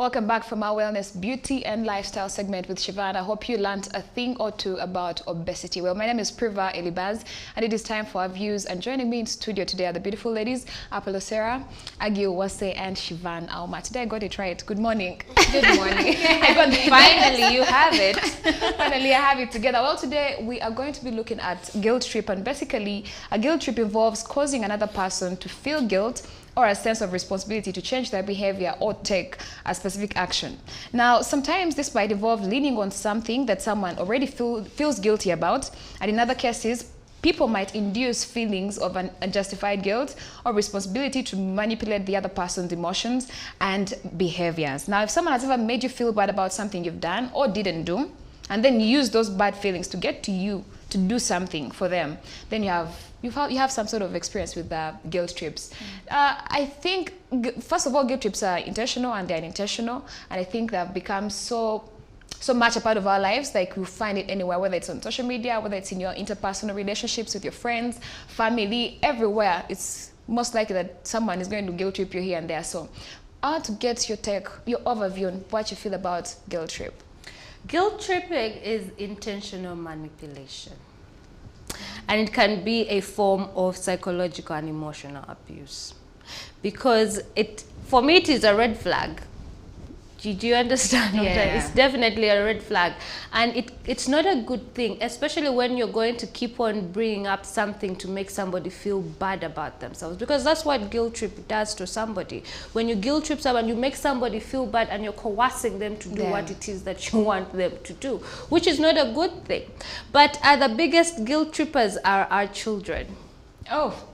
Welcome back from our wellness, beauty and lifestyle segment with Siobhan. I hope you learned a thing or two about obesity. Well, my name is Priva Elibaz and it is time for our views. And joining me in studio today are the beautiful ladies, Apollo Sarah, Agil Wase and Siobhan Auma. Today I got it right. Good morning. Good morning. I got it. Finally, you have it. Finally, I have it together. Well, today we are going to be looking at guilt trip, and basically a guilt trip involves causing another person to feel guilt or a sense of responsibility to change their behavior or take a specific action. Now, sometimes this might involve leaning on something that someone already feels guilty about, and in other cases, people might induce feelings of an unjustified guilt or responsibility to manipulate the other person's emotions and behaviors. Now, if someone has ever made you feel bad about something you've done or didn't do, and then use those bad feelings to get to you to do something for them, then you have some sort of experience with guilt trips. I think, first of all, guilt trips are intentional and they're unintentional, and I think they've become so much a part of our lives. Like, we find it anywhere, whether it's on social media, whether it's in your interpersonal relationships with your friends, family, everywhere. It's most likely that someone is going to guilt trip you here and there. So I want to get your take, your overview on what you feel about guilt trip. Guilt tripping is intentional manipulation, and it can be a form of psychological and emotional abuse, because for me it is a red flag. Do you understand? Yeah. It's definitely a red flag, and it's not a good thing, especially when you're going to keep on bringing up something to make somebody feel bad about themselves, because that's what guilt trip does to somebody. When you guilt trip someone, you make somebody feel bad and you're coercing them to do what it is that you want them to do, which is not a good thing. But the biggest guilt trippers are our children. Oh,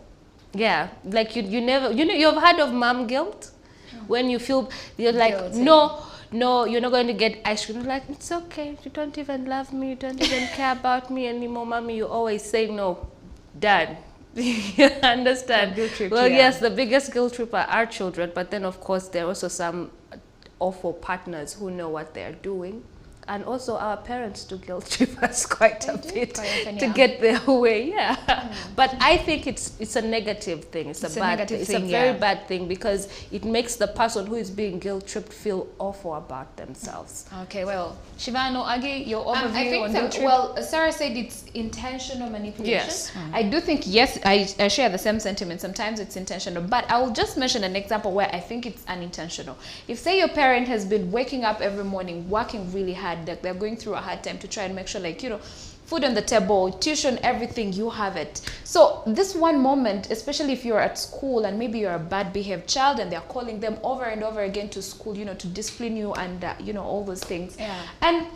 yeah, like you've heard of mom guilt? When you feel, you're like, guilty. no, you're not going to get ice cream. You're like, it's okay, you don't even love me, you don't even care about me anymore, mommy. You always say no, dad. You understand? Guilt trip, well, yeah. yes, the biggest guilt trip are our children, but then of course there are also some awful partners who know what they're doing. And also our parents do guilt trip us quite a bit to get their way, yeah. But I think it's a negative thing. It's a bad thing. It's a very bad thing, because it makes the person who is being guilt tripped feel awful about themselves. Okay, well, Siobhan or Agi, your overview I think on so. guilt trip? Well, Sarah said it's intentional manipulation. Yes. I do think, yes, I share the same sentiment. Sometimes it's intentional, but I will just mention an example where I think it's unintentional. If, say, your parent has been waking up every morning, working really hard, that they're going through a hard time to try and make sure, like, you know, food on the table, tuition, everything, you have it. So this one moment, especially if you're at school and maybe you're a bad behaved child and they're calling them over and over again to school, you know, to discipline you and, you know, all those things. Yeah. And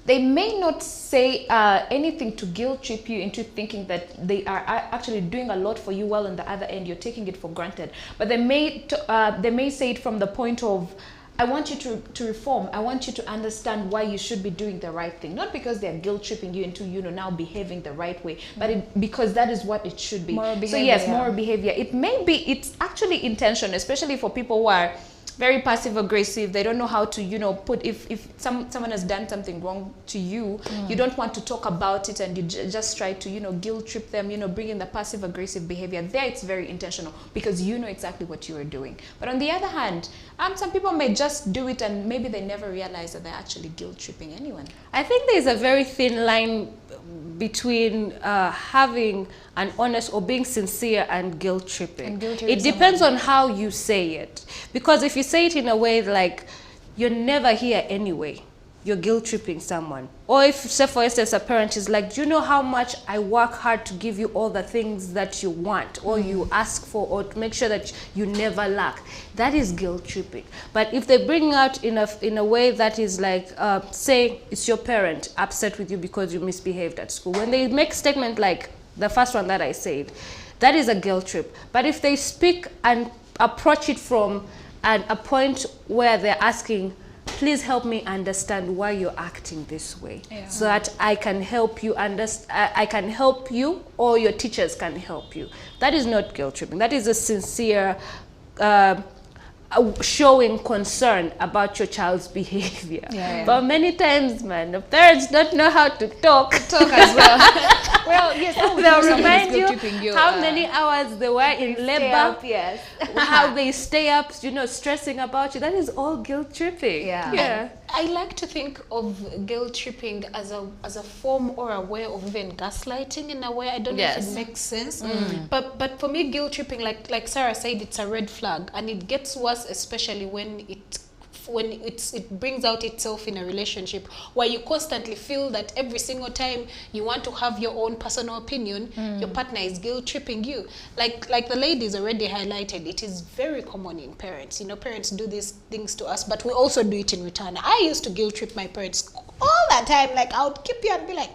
they may not say anything to guilt trip you into thinking that they are actually doing a lot for you, while on the other end, you're taking it for granted. But they may say it from the point of, I want you to reform. I want you to understand why you should be doing the right thing. Not because they're guilt tripping you into, you know, now behaving the right way, but because that is what it should be. Moral behavior, so yes, moral behavior. It's actually intention, especially for people who are very passive aggressive. They don't know how to, you know, put, if someone has done something wrong to you, you don't want to talk about it, and you just try to, you know, guilt trip them, you know, bring in the passive aggressive behavior. There it's very intentional, because you know exactly what you are doing. But on the other hand, some people may just do it and maybe they never realize that they're actually guilt tripping anyone. I think there's a very thin line between having an honest or being sincere and guilt tripping. It depends on how you say it, because if you say it in a way like you're never here anyway, you're guilt tripping someone. Or if, say for instance, a parent is like, do you know how much I work hard to give you all the things that you want or you ask for, or to make sure that you never lack? That is guilt tripping. But if they bring out in a way that is like, say it's your parent upset with you because you misbehaved at school, when they make statement like the first one that I said, that is a guilt trip. But if they speak and approach it from a point where they're asking, please help me understand why you're acting this way, so that I can help you understand. I can help you, or your teachers can help you. That is not guilt tripping. That is a sincere showing concern about your child's behavior. But many times, man, the parents don't know how to talk Talk as well. Well, yes, they'll remind you you how many hours they were in labor, yes. how they stay up, you know, stressing about you. That is all guilt tripping. Yeah. I like to think of guilt tripping as a form or a way of even gaslighting in a way. I don't know if it makes sense. But for me, guilt tripping, like Sarah said, it's a red flag, and it gets worse, especially when it brings out itself in a relationship where you constantly feel that every single time you want to have your own personal opinion, your partner is guilt tripping you. Like the ladies already highlighted, it is very common in parents. You know, parents do these things to us, but we also do it in return. I used to guilt trip my parents all the time. Like, I would keep you and be like,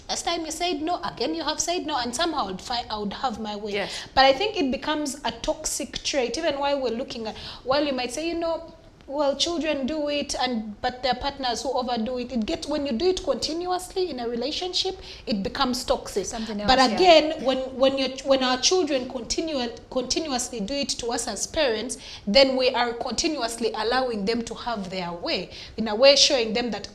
last time you said no, again you have said no, and somehow I would have my way. Yes. But I think it becomes a toxic trait, even while we're looking at, while you might say, you know, well, children do it, but their partners who overdo it. It gets, when you do it continuously in a relationship, it becomes toxic. Something else, but again, when our children continuously do it to us as parents, then we are continuously allowing them to have their way, in a way showing them that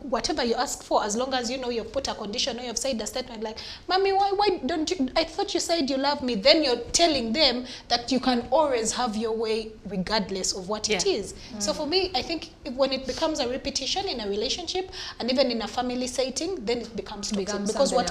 whatever you ask for, as long as you know you've put a condition or you've said a statement like, "Mommy, why don't you? I thought you said you love me." Then you're telling them that you can always have your way regardless of what it is. So for me, I think when it becomes a repetition in a relationship and even in a family setting, then it becomes toxic. Because what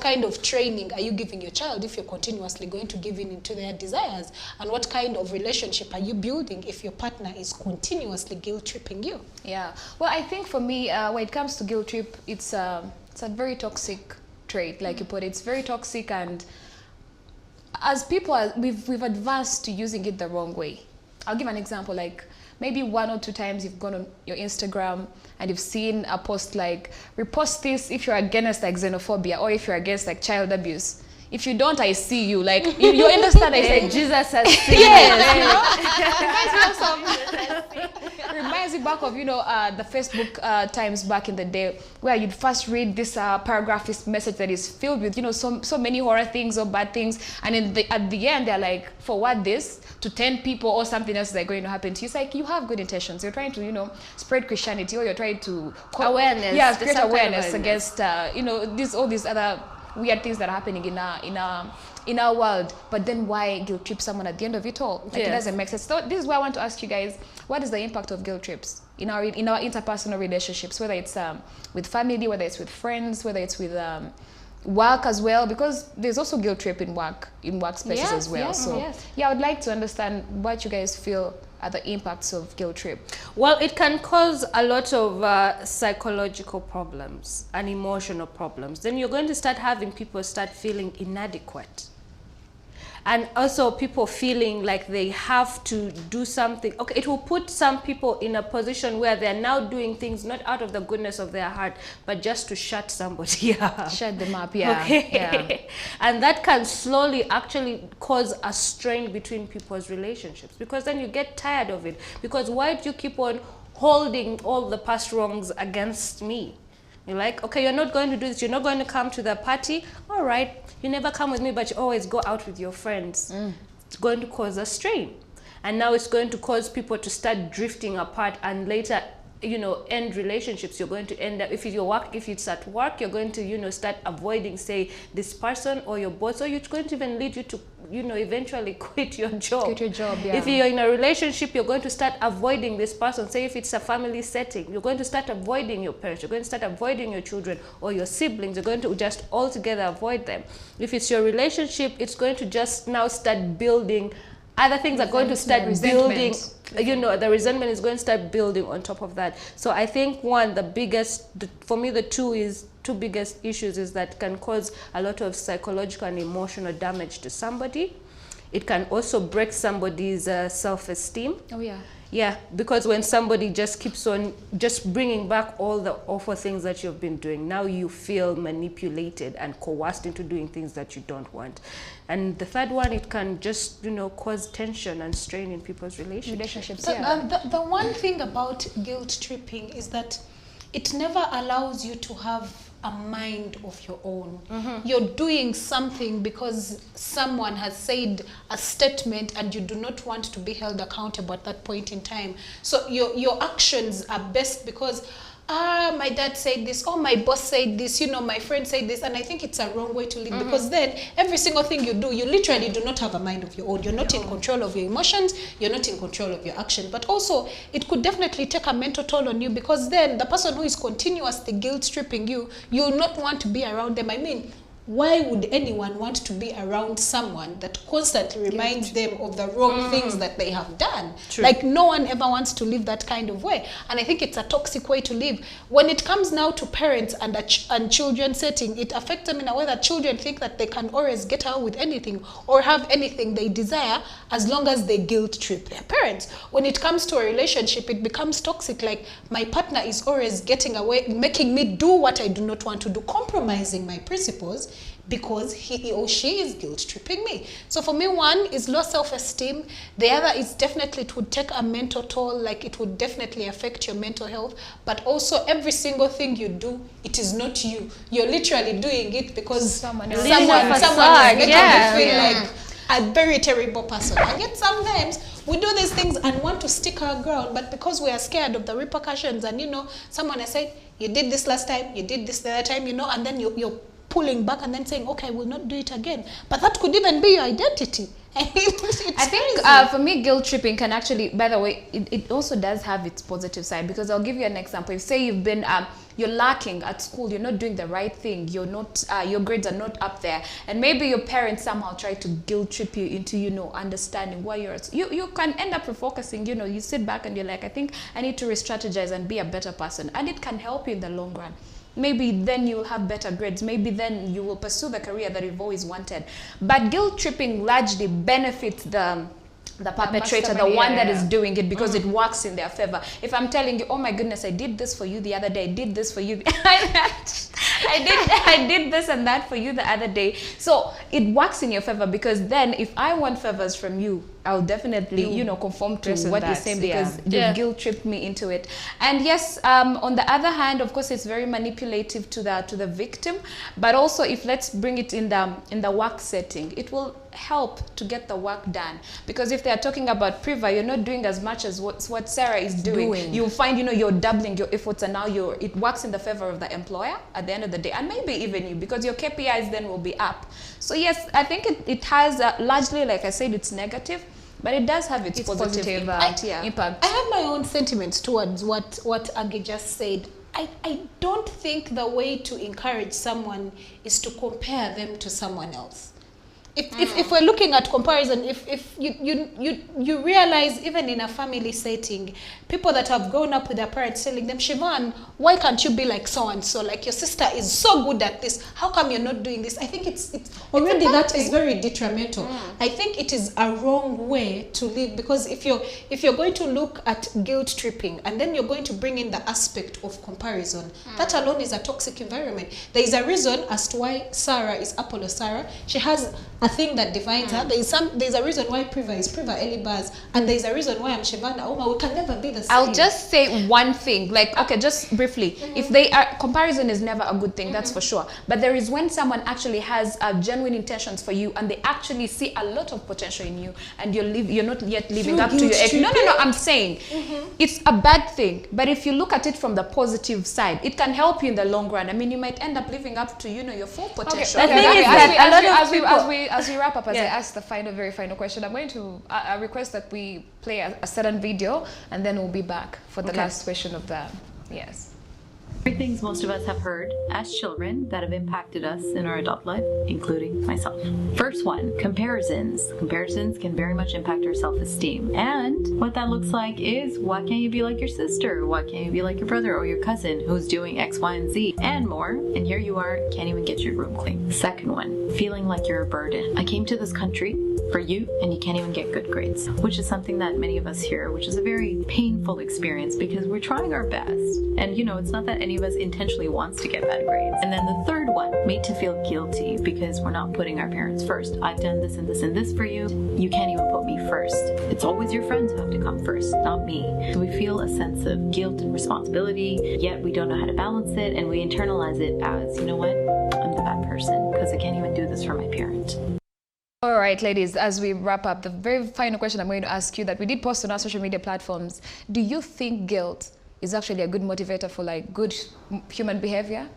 kind of training are you giving your child if you're continuously going to give in into their desires? And what kind of relationship are you building if your partner is continuously guilt tripping you? Yeah. Well, I think for me, when it comes to guilt trip, it's a very toxic trait, like you put it. It's very toxic, and as people, we've advanced to using it the wrong way. I'll give an example. Like, maybe 1 or 2 times you've gone on your Instagram and you've seen a post like, repost this if you're against like xenophobia or if you're against like child abuse. If you don't, I see you. Like, you understand? I say Jesus has seen. Reminds me back of, you know, the Facebook times back in the day where you'd first read this paragraph, this message that is filled with, you know, so many horror things or bad things, and at the end they're like, forward this to 10 people or something else that's going to happen to you. It's like, you have good intentions. You're trying to, you know, spread Christianity, or you're trying to awareness. Yeah, create awareness against you know, all these other weird things that are happening in our world. But then why guilt trip someone at the end of it all? Like, it doesn't make sense. So this is why I want to ask you guys, what is the impact of guilt trips in our interpersonal relationships, whether it's with family, whether it's with friends, whether it's with work as well, because there's also guilt trip in workspaces as well. I would like to understand what you guys feel are the impacts of guilt trip. Well, it can cause a lot of psychological problems and emotional problems. Then you're going to start having people start feeling inadequate. And also people feeling like they have to do something. Okay, it will put some people in a position where they're now doing things not out of the goodness of their heart, but just to shut somebody up. Shut them up, yeah. Okay. Yeah. And that can slowly actually cause a strain between people's relationships, because then you get tired of it. Because why do you keep on holding all the past wrongs against me? You're like, okay, you're not going to do this. You're not going to come to the party. All right. You never come with me, but you always go out with your friends. It's going to cause a strain. And now it's going to cause people to start drifting apart, and later, you know, end relationships. You're going to end up, if it's at work, you're going to, you know, start avoiding, say, this person or your boss, or it's going to even lead you to, you know, eventually quit your job. Quit your job, yeah. If you're in a relationship, you're going to start avoiding this person. Say if it's a family setting, you're going to start avoiding your parents, you're going to start avoiding your children or your siblings, you're going to just altogether avoid them. If it's your relationship, it's going to just now start building, other things are going to start building, you know, the resentment is going to start building on top of that. So I think for me, the two biggest issues is that can cause a lot of psychological and emotional damage to somebody. It can also break somebody's self-esteem. Oh, yeah. Yeah, because when somebody just keeps on just bringing back all the awful things that you've been doing, now you feel manipulated and coerced into doing things that you don't want. And the third one, it can just, you know, cause tension and strain in people's relationships. So, the one thing about guilt tripping is that it never allows you to have a mind of your own. You're doing something because someone has said a statement and you do not want to be held accountable at that point in time. So your actions are best because my dad said this, or my boss said this, you know, my friend said this, and I think it's a wrong way to live, because then every single thing you do, you literally do not have a mind of your own. You're not in control of your emotions, you're not in control of your action. But also, it could definitely take a mental toll on you, because then the person who is continuously guilt tripping you, you will not want to be around them. I mean, why would anyone want to be around someone that constantly reminds them of the wrong things that they have done? True. Like, no one ever wants to live that kind of way. And I think it's a toxic way to live. When it comes now to parents and and children setting, it affects them in a way that children think that they can always get away with anything or have anything they desire as long as they guilt trip their parents. When it comes to a relationship, it becomes toxic. Like, my partner is always getting away, making me do what I do not want to do, compromising my principles, because he or she is guilt tripping me. So for me, one is low self-esteem. The other is definitely, it would take a mental toll, like it would definitely affect your mental health. But also, every single thing you do, it is not you. You're literally doing it because someone is making you feel like a very terrible person. And yet sometimes we do these things and want to stick our ground, but because we are scared of the repercussions, and, you know, someone has said, you did this last time, you did this the other time, you know, and then you're pulling back and then saying, okay, I will not do it again. But that could even be your identity. I mean, I think for me, guilt tripping can actually, by the way, it also does have its positive side, because I'll give you an example. If say you've been you're lacking at school, you're not doing the right thing, you're not your grades are not up there, and maybe your parents somehow try to guilt trip you into, you know, understanding why you can end up refocusing. You know, you sit back and you're like, I think I need to re-strategize and be a better person, and it can help you in the long run. Maybe then you'll have better grades. Maybe then you will pursue the career that you've always wanted. But guilt tripping largely benefits the perpetrator, the one that is doing it, because it works in their favor. If I'm telling you, oh my goodness, I did this for you the other day, I did this for you, I did this and that for you the other day. So it works in your favor, because then if I want favors from you, I'll definitely, you know, conform to what you're saying, because you guilt tripped me into it. And yes, on the other hand, of course, it's very manipulative to the victim. But also, if let's bring it in the work setting, it will help to get the work done. Because if they are talking about Priva, you're not doing as much as what Sarah is doing. You'll find, you know, you're doubling your efforts, and now it works in the favor of the employer at the end of the day, and maybe even you, because your KPIs then will be up. So yes, I think it has largely, like I said, it's negative, but it does have its positive impact. I have my own sentiments towards what Agi just said. I don't think the way to encourage someone is to compare them to someone else. If we're looking at comparison, if you realize, even in a family setting, people that have grown up with their parents telling them, Shivan, why can't you be like so and so? Like, your sister is so good at this, how come you're not doing this? I think it's already, that is very detrimental. I think it is a wrong way to live, because if you're going to look at guilt tripping and then you're going to bring in the aspect of comparison, that alone is a toxic environment. There is a reason as to why Sarah is Apollo Sarah. She has a thing that defines her. There's a reason why Priva is Priva Elibaz, and there's a reason why I'm Shivana Oma. We can never be the same. I'll just say one thing, like, okay, just briefly. If they are, comparison is never a good thing, that's for sure. But there is when someone actually has genuine intentions for you, and they actually see a lot of potential in you, and you're not yet living up to your no, I'm saying it's a bad thing. But if you look at it from the positive side, it can help you in the long run. I mean, you might end up living up to, you know, your full potential. As we wrap up, as I ask the very final question, I'm going to request that we play a certain video, and then we'll be back for the last question of the Three things most of us have heard as children that have impacted us in our adult life, including myself. First one, comparisons. Comparisons can very much impact our self-esteem. And what that looks like is, why can't you be like your sister? Why can't you be like your brother or your cousin who's doing X, Y, and Z? And more. And here you are, can't even get your room clean. Second one, feeling like you're a burden. I came to this country for you, and you can't even get good grades, which is something that many of us hear, which is a very painful experience, because we're trying our best. And, you know, it's not that any of us intentionally wants to get bad grades. And then the third one, made to feel guilty because we're not putting our parents first. I've done this and this and this for you. You can't even put me first. It's always your friends who have to come first, not me. So we feel a sense of guilt and responsibility, yet we don't know how to balance it, and we internalize it as, you know what, I'm the bad person because I can't even do this for my parent. All right, ladies, as we wrap up, the very final question I'm going to ask you that we did post on our social media platforms: do you think guilt is actually a good motivator for like good human behavior?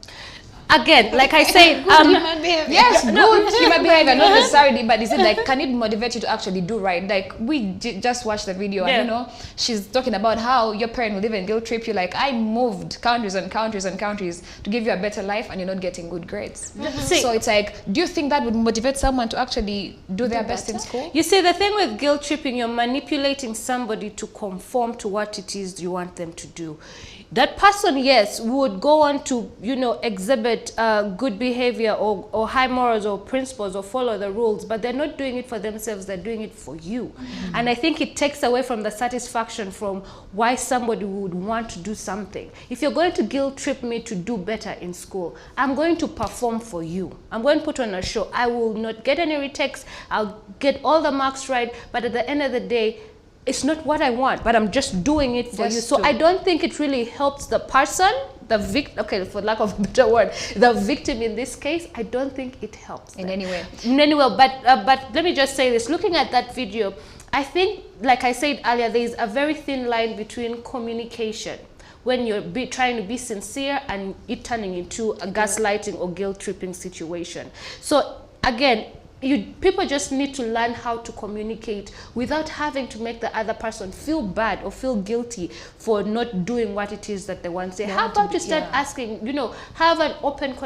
Again, like I said, Human behavior. Yes, good human behavior, not necessarily, but is it like, can it motivate you to actually do right? Like, we just watched the video, and you know, she's talking about how your parent will even guilt trip you, like, I moved countries and countries and countries to give you a better life, and you're not getting good grades. So it's like, do you think that would motivate someone to actually do their best in school? You see, the thing with guilt tripping, you're manipulating somebody to conform to what it is you want them to do. That person, yes, would go on to, you know, exhibit good behavior or high morals or principles or follow the rules, but they're not doing it for themselves, they're doing it for you. And I think it takes away from the satisfaction from why somebody would want to do something. If you're going to guilt trip me to do better in school, I'm going to perform for you. I'm going to put on a show. I will not get any retakes, I'll get all the marks right, but at the end of the day, it's not what I want, but I'm just doing it for you. So I don't think it really helps the person, the victim, okay, for lack of a better word, the victim in this case. I don't think it helps in any way. In any way, but let me just say this. Looking at that video, I think, like I said earlier, there is a very thin line between communication when you're trying to be sincere and it turning into a gaslighting or guilt tripping situation. So again, people just need to learn how to communicate without having to make the other person feel bad or feel guilty for not doing what it is that they want to say. How about you start asking, you know, have an open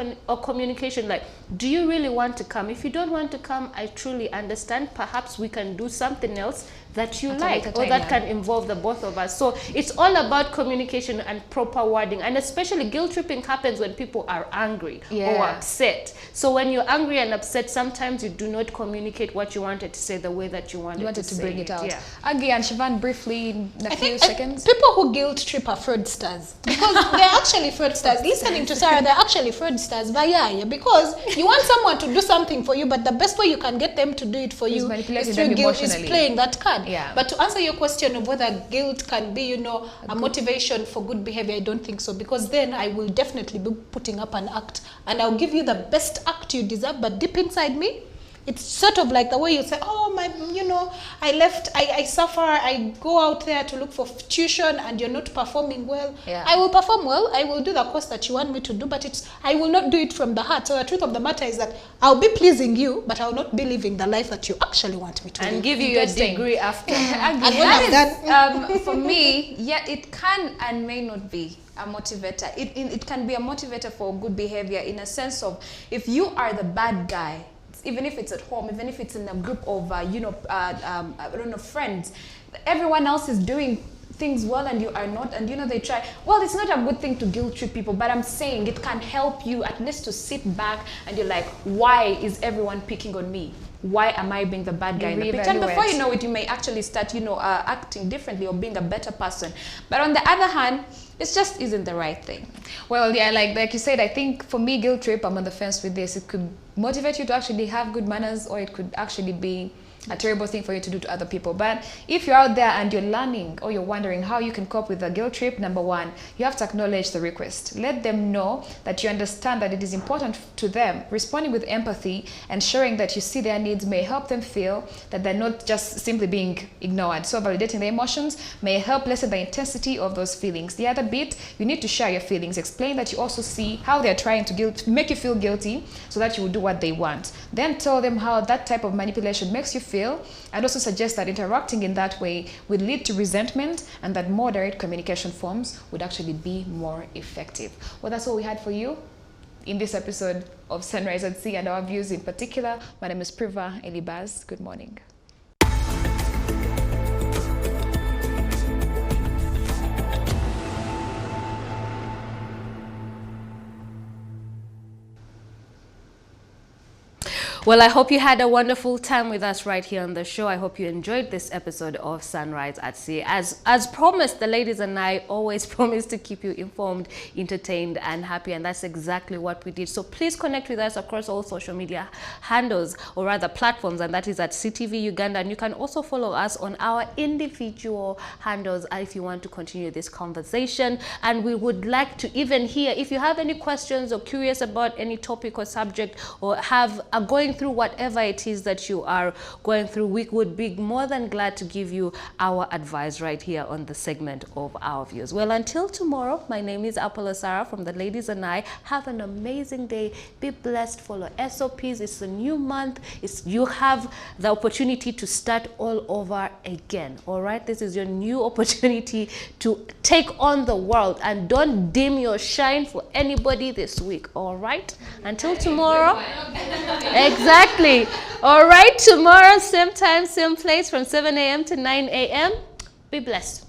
communication, like, do you really want to come? If you don't want to come, I truly understand. Perhaps we can do something else that you like, or that can involve the both of us. So it's all about communication and proper wording, and especially guilt tripping happens when people are angry or upset. So when you're angry and upset, sometimes you do not communicate what you wanted to say the way that you wanted to bring it out. Aggie and Siobhan, briefly in a few seconds. People who guilt trip are fraudsters, because they're actually fraudsters. Listening to Sarah, they're actually fraudsters. But because you want someone to do something for you, but the best way you can get them to do it for you is through guilt, is playing that card. But to answer your question of whether guilt can be, you know, a motivation for good behavior, I don't think so, because then I will definitely be putting up an act, and I'll give you the best act you deserve, but deep inside me, it's sort of like the way you say, oh, my, you know, I suffer, I go out there to look for tuition and you're not performing well. I will perform well, I will do the course that you want me to do, but I will not do it from the heart. So the truth of the matter is that I'll be pleasing you, but I'll not be living the life that you actually want me to live. And give you your degree after. And when I'm done. For me, it can and may not be a motivator. It can be a motivator for good behavior, in a sense of, if you are the bad guy, even if it's at home, even if it's in a group of, I don't know, friends, everyone else is doing things well and you are not, and you know, they try. Well, it's not a good thing to guilt trip people, but I'm saying it can help you at least to sit back and you're like, why is everyone picking on me? Why am I being the bad guy in the picture? And before you know it, you may actually start, you know, acting differently or being a better person. But on the other hand, it just isn't the right thing. Well, yeah, like you said, I think for me, guilt trip, I'm on the fence with this. It could motivate you to actually have good manners, or it could actually be a terrible thing for you to do to other people. But if you're out there and you're learning, or you're wondering how you can cope with a guilt trip, number one, you have to acknowledge the request. Let them know that you understand that it is important to them. Responding with empathy and showing that you see their needs may help them feel that they're not just simply being ignored. So validating their emotions may help lessen the intensity of those feelings. The other bit, you need to share your feelings. Explain that you also see how they're trying to make you feel guilty, so that you will do what they want. Then tell them how that type of manipulation makes you feel. I'd also suggest that interacting in that way would lead to resentment, and that more direct communication forms would actually be more effective. Well, that's all we had for you in this episode of Sunrise at Sea and our views in particular. My name is Priva Elibaz. Good morning. Well, I hope you had a wonderful time with us right here on the show. I hope you enjoyed this episode of Sunrise at Sea. As promised, the ladies and I always promise to keep you informed, entertained, and happy, and that's exactly what we did. So please connect with us across all social media handles, or rather platforms, and that is at CTV Uganda. And you can also follow us on our individual handles if you want to continue this conversation. And we would like to even hear if you have any questions or curious about any topic or subject, or are going through whatever it is that you are going through, we would be more than glad to give you our advice right here on the segment of Our Views. Well, until tomorrow, my name is Apollo Sarah from The Ladies and I. Have an amazing day. Be blessed. Follow SOPs. It's a new month. You have the opportunity to start all over again. All right, this is your new opportunity to take on the world, and don't dim your shine for anybody this week. All right, until tomorrow. Exactly. All right, tomorrow same time, same place, from 7 a.m. to 9 a.m. Be blessed.